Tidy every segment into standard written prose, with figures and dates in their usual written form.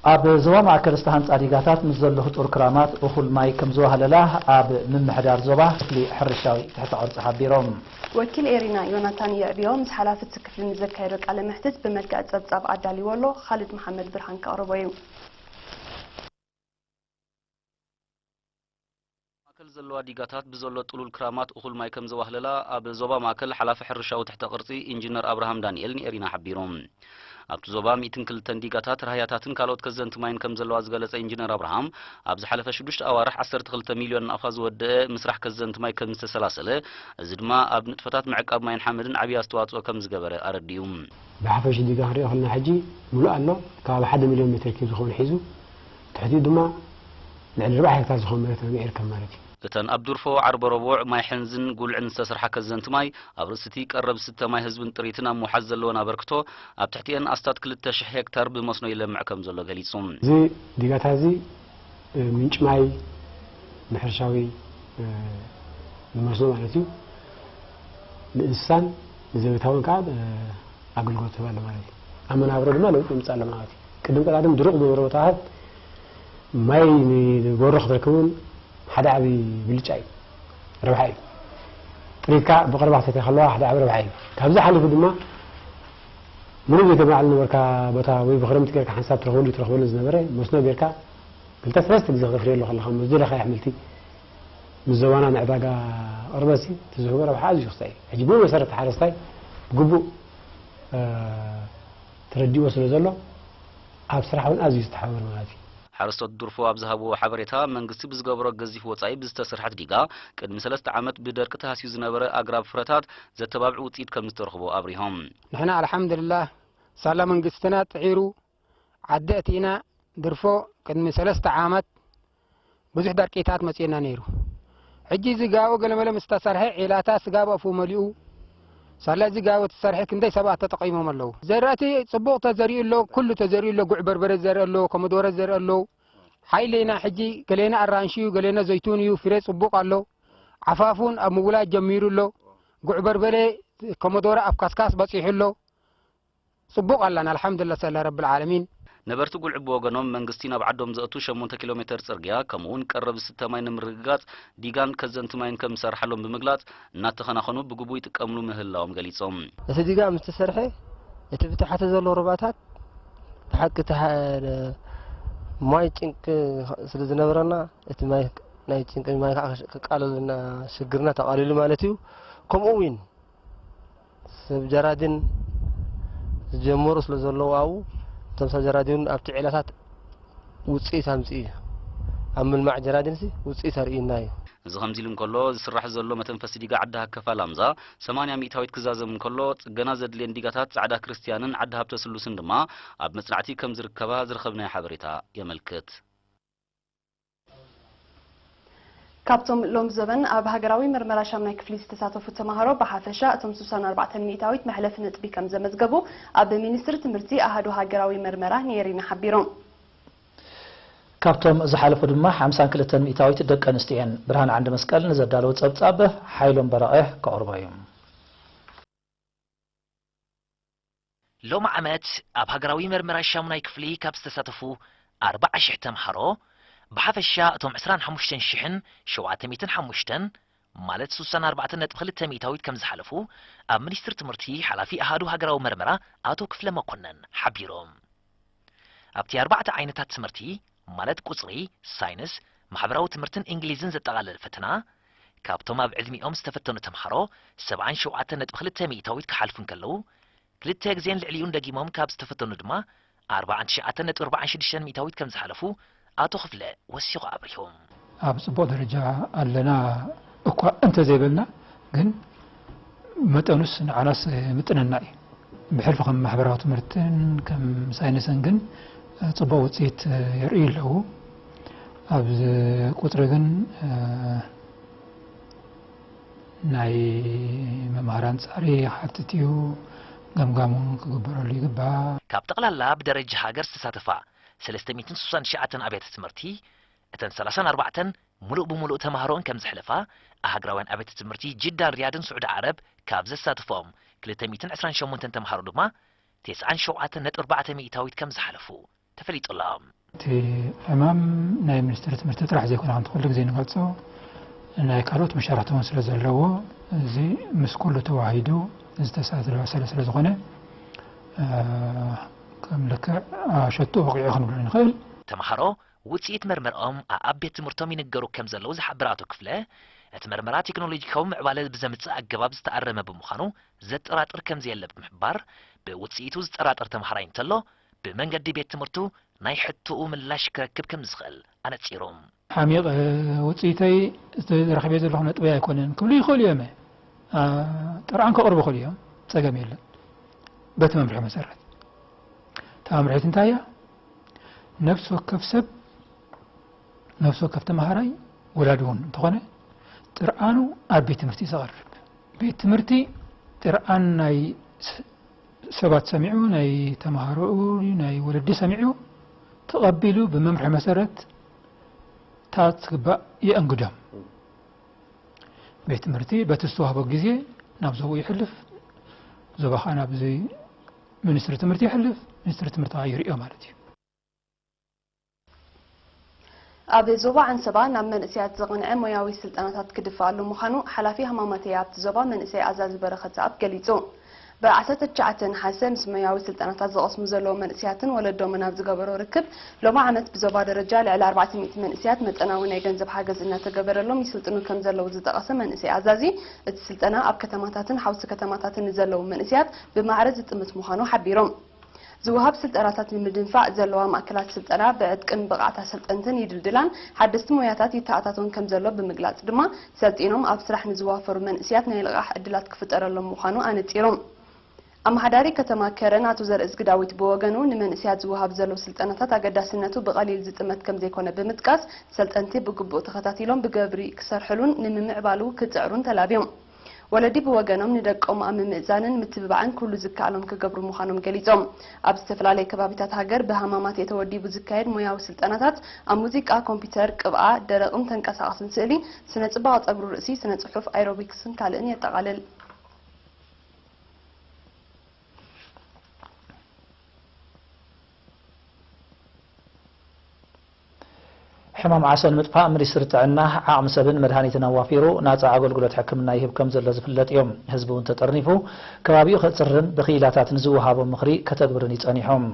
أب زوام عكر استهانت أديقاتات مزل خطور كرامات أخل ماي كمزوها هلله أب من محدار زوبا كفلي حرشاوي تحت عرض حبيرهم وكيل إيرينا يوناتان يعبيهم حلافة كفل مزكيرك على محتس بملكة تبصاب عدالي والله خالد محمد برهان كأربايو ماكل زلوا ديغاتات بزلوا طلول كرامات أخل ماي كمزوها هلله أب زوبا ماكل حلافة حرشاوي تحت قرطي إنجنير أبراهام دانيال إيرينا حبيرهم أبت زوبا ميتن كل تنديقاتات رهياتاتن كالوت كزنت ماين كم زلوا زغلص إنجنير أبراهام أبز حلفة شدوشت أوارح 10 مليون أفاز ود مسرح كزنت ماي كم تسلاسله زدما أب نطفتات معقب ماين حمدن عبي استواصو كم زغبره أرديوم بحفش ديغا هري أخلنا حجي ملؤ الله كاب 1 مليون متر كيب زخون حيزو تحديد دما لعل 4 هكتار زخون مرت غير كم مالتي كتن أبدورفو عرب ربوع ماي حنزن قول عن سسرح كزنت ماي أبرستي قرب 6 ماي حزب طريتنا محزل لونا بركتو أب تحتين أستاد كل 1000 هكتار بمصنو يلمع كم زلو غليصوم زي ديغات هذه منش ماي محرشاوي بمصنو مالتي الإنسان زيتاون قاعد أقول قلت بالله مالتي أما أنا أبرد ما لو يمصال مالتي كدم قاعد درق دورتات ماي بورخ ذكون حدا عبي بلجاي ربحي ريكا بقرب حتى خلوها حدا عبي ربحي كابز حلو قدما منو يتبع لنا وركا بتا وي بخرمت كيك حساب تروحون زنبره مسنو بيركا قلت ثلاث تجي غفري له خلها مزيل خي حملتي مزوانا معباقا اربسي تزوج ربح عايز يخصي عجبوني مسرت حارستاي بقبو تردي وصل زلو ابصراحه ازي يستحور مالتي حرستو الدرفو أبزهبو حبريتها من قصي بزقبرو قزيف وطعي بزتسرحت ديقا قدم 3 عامات بدركتها سيو زنبره أقراب فراتات زتبابع وطيد كم نسترخبو أبريهم نحن الحمد لله سالا من قستنا تعيرو عدأتينا درفو قدم 3 عامات بزح دركيتات مسينا نيرو حجي زقاو قلملا مستسرحي عيلاتا سقابا فو مليو سالا زقاو تسرحي كندي 7 تقيمهم اللو زراتي صبوق تزري اللو كل تزري اللو قع بربر زري اللو كمدور زري اللو حيلينا حجي قلينا الرانشيو قلينا زيتونيو فري صبوق اللو عفافون أمولا جميرو اللو قع بربر كمدور أبكاسكاس بصيح اللو صبوق لنا الحمد لله سلا رب العالمين نبرتو قول عبو وغنوم منغستينا بعدهم زقتو 8 كيلومتر صرغيا كمون قرب 6 ماين مرغات ديغان كزنت ماين كم سرحلهم بمغلاط ناتخناخنو بغبو يتقملو مهلاهم غليصوم እቲ ዲጋ ምስተሰርሐ እቲ ብታሕቲ ዘሎ ሩባታት ተሐቅተ ማይ ጭንቅ ስለ ዝነበረና እቲ ማይ ናይ ጭንቅ ማይ ከቃለልና ሽግርና ተቃሊሉ ማለት እዩ ከምኡውን ሰብ ጀራድን ጀመሩ ስለ ዘለዎ አው ተምሳ ጀራድን ኣብቲ ዕላታት ውጽኢት ኣምጽኢ ኣብ ምልማዕ ጀራድን ውጽኢት ኣርኢና እዩ እዚ ከምዚሉን ከሎ ዝስራሕ ዘሎ መተንፈስ ዲጋ ዓዳ ከፋል ኣምዛ 80 ሚእታዊት ክዛዘም ከሎ ጽገና ዘድልየን ዲጋታት ጻዕዳ ክርስቲያንን ዓዳ ሃብተ ስሉስን ድማ ኣብ መጽናዕቲ ከም ዝርከባ ዝረኸብናይ ሓበሬታ የመልክት كابتن لوم زبن أب هجراوي مرمرة شامنا كفلي استساتو تمهرو بحافشة أتم 4 ميتاويت محلف نتبي كم زمزجبو أب مينستر تمرتي أحد هجراوي مرمرة نيرين حبيرون كابتن زحلف دما 52 ميتاويت دق انستيان برهان عند مسقال نزدالو صبصابه حيلون برائح كأربايوم لوم عمت أب هجراوي مرمرة شامنا كفلي كاب استساتفو 4 تمهرو بحافشة أتم 25 شحن 705 مالت 4 ميتاويت كم زحلفو أب منستر تمرتي حلافي أهادو هجراو مرمرة آتو كفل مكونن حبيروم أبتي 4 عينتات تمرتي مالت قصري ساينس محبراو تمرتن إنجليزن زتغال الفتنة كابتوم أب علمي أم استفتنو تمحرو 7 ميتاويت كحالفن كلو كلتا يجزين العليون دقيمهم كاب استفتنو دما 4 ميتاويت كم زحلفو آتو خفلة وسيقو أبريهم أب صبو درجة ألنا أكوا أنت زيبلنا جن متأنس عناس متنناي بحرف كم محبرات مرتين كم ساينسن جن صبو وصيت يرئي له أبز قطرجن ناي مماران ساري حتتيو قمقامون كقبرالي قبا كاب تقلال بدرجة هاجر استساتفا 360 أبيات تمرتي اتن 34 ملؤ بملؤ تمهرون كم زحلفا أهجراوان أبيات تمرتي جدا رياض سعود عرب كاب زساتفهم 328 تمهرو دما 9 4 ميتاويت كم زحلفو ተፈሊጡሎም እቲ ሕማም ናይ ሚኒስትሪ ትምህርቲ ጥራሕ ዘይኮነ ከም ትኽእል ግዜ ንገልጾ ናይ ካልኦት መሻርሕቶም ስለ ዘለዎ እዚ ምስ ኩሉ ተዋሂዱ ዝተሳሰለ ስለ ዝኾነ ከም ልክዕ ሸጡ ወቂዑ ክንብሎ ንኽእል ተምሃሮ ውፅኢት መርመርኦም ኣብ ቤት ትምህርቶም ይንገሩ ከም ዘለዉ ዝሓብር ኣቶ ክፍለ እቲ መርመራ ቴክኖሎጂካዊ ምዕባለ ብዘምጽእ ኣገባብ ዝተኣረመ ብምዃኑ ዘጠራጥር ከም ዘየለ ብምሕባር ብውፅኢቱ ዝጠራጥር ተምሃራይ እንተሎ ብመንገዲ ቤት ትምህርቱ ናይ ሕቱኡ ምላሽ ክረክብ ከም ዝኽእል ኣነጺሮም ዓሚቕ ውፅኢተይ ዝረኸበ ዘለኹ ነጥቢ ኣይኮነን ክብሉ ይኽእሉ እዮም ጥርዓን ከቕርቡ ይኽእሉ እዮም ፀገም የለን በቲ መምርሒ መሰረት እታ መምርሒት እንታይ እያ ነፍሲ ወከፍ ሰብ ነፍሲ ወከፍ ተምሃራይ ወላዱ እውን እንተኾነ ጥርዓኑ ኣብ ቤት ትምህርቲ ዘቕርብ ቤት ትምህርቲ ጥርዓን ናይ ሰባት ሰሚዑ ናይ ተምሃሮኡ ናይ ወለዲ ሰሚዑ ተቐቢሉ ብመምርሒ መሰረት ታትግባእ የእንግዶም ቤት ትምህርቲ በቲ ዝተዋህቦ ግዜ ናብ ዞቡ ይሕልፍ ዞባ ኸ ናብ ሚኒስትሪ ትምህርቲ ይሕልፍ ሚኒስትሪ ትምህርቲ ይሪኦ ማለት እዩ ኣብ ዞባ አንሰባ ናብ መንእስያት ዘቕንዐ ሞያዊ ስልጠናታት ክድፋኣሉ ምዃኑ ሓላፊ ሕማማት ኣብቲ ዞባ መንእሰይ ኣዛዚ በረኸት ኣብ ገሊጹ ብ19 ሓሰ ምስ ሞያዊ ስልጠናታት ዝቐስሙ ዘለዉ መንእስያትን ወለዶምን ኣብ ዝገበሮ ርክብ ሎማ ዓመት ብዞባ ደረጃ ልዕሊ 400 መንእስያት መጠናዊ ናይ ገንዘብ ሓገዝ እናተገበረሎም ይስልጥኑ ከም ዘለዉ ዝጠቐሰ መንእሰይ ኣዛዚ እቲ ስልጠና ኣብ ከተማታትን ሓውሲ ከተማታትን ዘለዉ መንእስያት ብማዕረ ዝጥምት ምዃኑ ሓቢሮም ዝውሃብ ስልጠናታት ንምድንፋዕ ዘለዋ ማእከላት ስልጠና ብዕጥቅን ብቕዓት ኣሰልጠንትን ይድልድላን ሓደስቲ ሞያታት ይተኣታተውን ከም ዘሎ ብምግላጽ ድማ ሰልጢኖም ኣብ ስራሕ ንዝዋፈሩ መንእስያት ናይ ልቓሕ ዕድላት ክፍጠረሎም ምዃኑ ኣነጺሮም ኣመሓዳሪ ከተማ ከረን ኣቶ ዘርእስ ግዳዊት ብወገኑ ንመንእስያት ዝውሃብ ዘለዉ ስልጠናታት ኣገዳስነቱ ብቐሊል ዝጥመት ከም ዘይኮነ ብምጥቃስ ሰልጠንቲ ብግቡእ ተኸታቲሎም ብገብሪ ክሰርሕሉን ንምምዕባሉ ክፅዕሩን ተላብዮም ወለዲ ብወገኖም ንደቆም ኣብ ምምእዛንን ምትብባዕን ኩሉ ዝከኣሎም ክገብሩ ምዃኖም ገሊጾም ኣብ ዝተፈላለየ ከባቢታት ሃገር ብሃማማት የተወዲቡ ዝካየድ ሞያዊ ስልጠናታት ኣብ ሙዚቃ ኮምፒተር ቅብኣ ደረቕን ተንቀሳቐስን ስእሊ ስነ ጽባቐ ፀጉሪ ርእሲ ስነ ጽሑፍ አይሮቢክስን ካልእን የጠቓልል ሕማም ዓሰን ምጥፋእ ሚኒስትሪ ጥዕና ዓቕሚ ሰብን መድሃኒትን ኣዋፊሩ ናፃ ኣገልግሎት ሕክምና ይህብ ከም ዘሎ ዝፍለጥ እዮም ህዝቢ እውን ተጠርኒፉ ከባቢኡ ክፅርን ብኽኢላታትን ዝወሃቦ ምኽሪ ከተግብርን ይጸኒሖም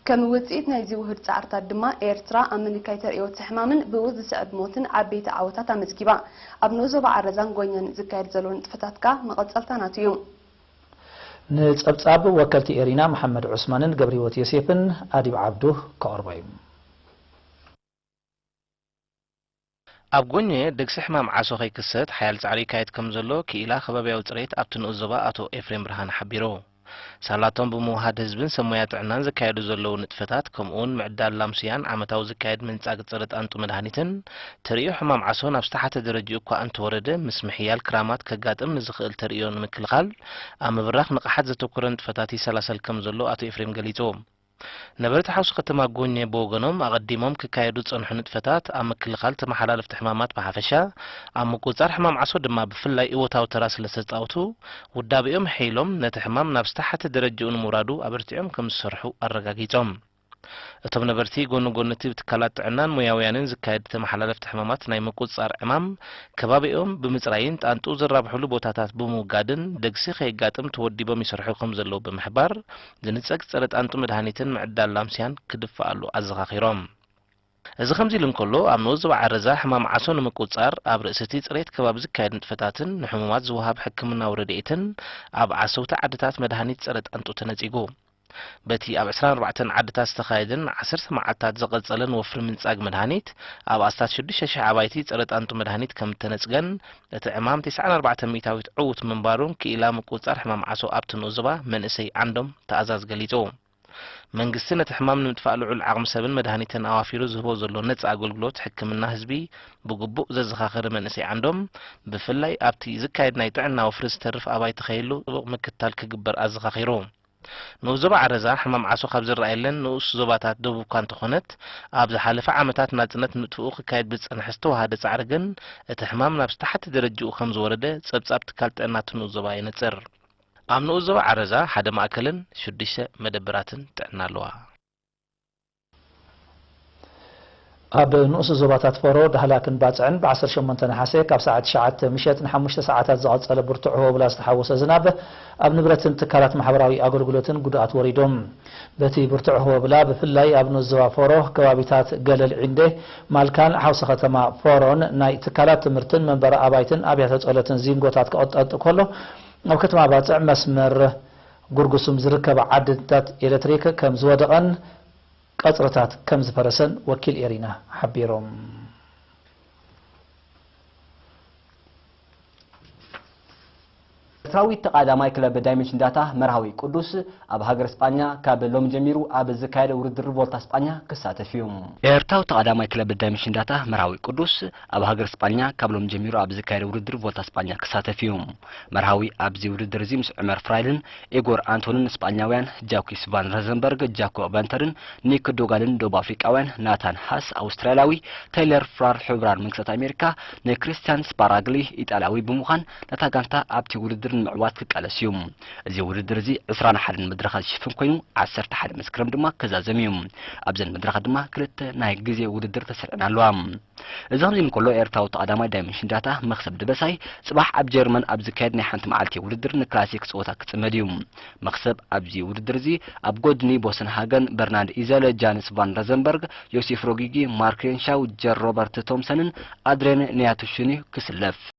ከም ውፅኢት ናይዚ ውህድ ፃዕርታት ድማ ኤርትራ ኣብ ምልካይ ተርእዮት ሕማምን ብኡ ዝስዕብ ሞትን ዓበይቲ ዓወታት ኣመዝጊባ ኣብ ዞባ ዓረዛን ጎኛን ዝካየድ ዘሎ ንጥፈታትካ መቐፀልታናት እዩ ንፀብጻብ ወከልቲ ኤሪና መሐመድ ዑስማንን ገብረህይወት ዮሴፍን ኣዲብ ዓብዱ ከቕርቦ እዩ ኣብ ጎኘ ደግሲ ሕማም ዓሶ ከይክሰት ሓያል ፃዕሪ ካየድ ከም ዘሎ ክኢላ ከባቢያዊ ፅሬት ኣብቲ ንኡ ዞባ ኣቶ ኤፍሬም ብርሃን ሓቢሮ ሳላቶም ብምውሃድ ህዝብን ሰሞያ ጥዕናን ዝካየዱ ዘለዉ ንጥፈታት ከምኡውን ምዕዳል ላምስያን ዓመታዊ ዝካየድ ምንጻግ ፀረ ጣንጡ መድሃኒትን ተርእዮ ሕማም ዓሶ ናብ ዝተሓተ ደረጃ እኳ እንተወረደ ምስ ምሕያል ክራማት ከጋጥም ንዝኽእል ተርእዮ ንምክልኻል ኣብ ምብራኽ ንቕሓት ዘተኮረ ንጥፈታት ይሰላሰል ከም ዘሎ ኣቶ ኤፍሬም ገሊጾም ነበርቲ ሓውሲ ከተማ ጎኘ ብወገኖም ኣቐዲሞም ክካየዱ ፀንሑ ንጥፈታት ኣብ ምክልኻል ተመሓላለፍቲ ሕማማት ብሓፈሻ ኣብ ምቁፃር ሕማም ዓሶ ድማ ብፍላይ እወታዊ ተራ ስለ ዝተፃወቱ ውዳቢኦም ሒሎም ነቲ ሕማም ናብ ዝተሓተ ደረጃኡ ንምውራዱ ኣበርቲዖም ከም ዝሰርሑ ኣረጋጊፆም እቶም ነበርቲ ጎኑ ጎንቲ ብትካላት ጥዕናን ሞያውያንን ዝካየድ ተመሓላለፍቲ ሕማማት ናይ ምቁፅፃር ዕማም ከባቢኦም ብምፅራይን ጣንጡ ዝራብሕሉ ቦታታት ብምውጋድን ደግሲ ከይጋጥም ተወዲቦም ይሰርሑ ከም ዘለዉ ብምሕባር ዝንፀግ ፀረ ጣንጡ መድሃኒትን ምዕዳል ላምስያን ክድፋኣሉ ኣዘኻኺሮም እዚ ከምዚ ኢሉ እንከሎ ኣብ ንኡ ዞባ ዓረዛ ሕማም ዓሶ ንምቁፅፃር ኣብ ርእሰቲ ፅሬት ከባቢ ዝካየድ ንጥፈታትን ንሕሙማት ዝወሃብ ሕክምናዊ ረድኤትን ኣብ ዓሰውቲ ዓድታት መድሃኒት ፀረ ጣንጡ ተነፂጉ በቲ ኣብ 24 ዓድታት ዝተኻየደን 10 መዓልታት ዘቐጸለን ወፍሪ ምንጻግ መድሃኒት ኣብ ኣስታት 6000 ዓባይቲ ፀረ ጣንጡ መድሃኒት ከም ተነጽገን እቲ ዕማም 94 ሚታዊት ዕውት ምንባሩን ክኢላ ምቁፅፃር ሕማም ዓሶ ኣብቲ ንኡ ዞባ መንእሰይ ዓንዶም ተኣዛዝ ገሊጹ መንግስቲ ነቲ ሕማም ንምጥፋእ ልዑል ዓቕሚ ሰብን መድሃኒትን ኣዋፊሩ ዝህቦ ዘሎ ነፃ ኣገልግሎት ሕክምና ህዝቢ ብግቡእ ዘዘኻኽር መንእሰይ ዓንዶም ብፍላይ ኣብቲ ዝካየድ ናይ ጥዕና ወፍሪ ዝተርፍ ኣባይቲ ኸይሉ ጥቡቕ ምክትታል ክግበር ኣዘኻኺሩ ንኡ ዞባ ዓረዛ ሕማም ዓሶ ካብ ዝረኣየለን ንኡስ ዞባታት ደቡብ እኳ እንተኾነት ኣብ ዝሓለፈ ዓመታት ናጽነት ምጥፍኡ ክካየድ ብዝጸንሐ ዝተዋሃደ ጻዕሪ ግን እቲ ሕማም ናብ ዝተሓተ ደረጃኡ ከም ዝወረደ ጸብጻብ ትካል ጥዕና ንኡ ዞባ ይነጽር ኣብ ንኡ ዞባ ዓረዛ ሓደ ማእከልን 6 መደበራትን ጥዕና ኣለዋ ኣብ ንኡስ ዞባታት ፎሮ ዳህላክን ባፅዕን ብ18 ነሓሴ ካብ ሰዓት 9 ምሸት ን5 ሰዓታት ዝቐፀለ ብርቱዕ ወብላ ዝተሓወሰ ዝናብ ኣብ ንብረትን ትካላት ማሕበራዊ ኣገልግሎትን ጉድኣት ወሪዶም በቲ ብርቱዕ ወብላ ብፍላይ ኣብ ንኡስ ዞባ ፎሮ ከባቢታት ገለል ዒንዴ ማልካን ሓውሲ ከተማ ፎሮን ናይ ትካላት ትምህርትን መንበሪ ኣባይትን ኣብያተ ጸሎትን ዚንጎታት ክቐጠጥ ከሎ ኣብ ከተማ ባፅዕ መስመር ጉርጉሱም ዝርከብ ዓድታት ኤሌክትሪክ ከም ዝወደቐን ቀጽረታት ከም ዝፈረሰን ወኪል ኤሪና ሓቢሮም ኤርትራዊ ተቃዳማይ ክለብ ዳይሜንሽን ዳታ መርሃዊ ቅዱስ ኣብ ሃገር እስጳኛ ካብ ሎም ጀሚሩ ኣብ ዝካየደ ውድድር ቮልታ እስጳኛ ክሳተፍ እዩ ኤርትራዊ ተቃዳማይ ክለብ ዳይሜንሽን ዳታ መርሃዊ ቅዱስ ኣብ ሃገር እስጳኛ ካብ ሎም ጀሚሩ ኣብ ዝካየደ ውድድር ቮልታ እስጳኛ ክሳተፍ እዩ መርሃዊ ኣብዚ ውድድር እዚ ምስ ዑመር ፍራይልን ኤጎር አንቶንን እስጳኛውያን ጃኩስ ቫን ረዘንበርግ ጃኮብ ቫንተርን ኒክ ዶጋልን ደቡብ አፍሪካውያን ናታን ሃስ አውስትራሊያዊ ታይለር ፍራር ሕብራን መንግስታት አሜሪካ ንክሪስቲያን ስፓራግሊ ኢጣልያዊ ብምዃን ነታ ጋንታ ኣብቲ ውድድር ምዕዋት ክቃለስ እዩ እዚ ውድድር እዚ 21 መድረኻት ዝሽፍን ኮይኑ 11 መስከረም ድማ ከዛዘም እዩ ኣብዘን መድረኻት ድማ ክልተ ናይ ግዜ ውድድር ተሰሪዐን ኣለዋ እዚ ከምዚ ንከሎ ኤርትራዊ ተቃዳማይ ዳይሜንሽን ዳታ መክሰብ ድበሳይ ጽባሕ ኣብ ጀርመን ኣብ ዝካየድ ናይ ሓንቲ መዓልቲ ውድድር ንክላሲክ ፀወታ ክጽመድ እዩ መክሰብ ኣብዚ ውድድር እዚ ኣብ ጎድኒ ቦሰንሃገን በርናርድ ኢዘለ ጃንስ ቫን ረዘንበርግ ዮሴፍ ሮጊጊ ማርክ ሬንሻው ጀር ሮበርት ቶምሰንን አድሬን ኒያቱሽኒ ክስለፍ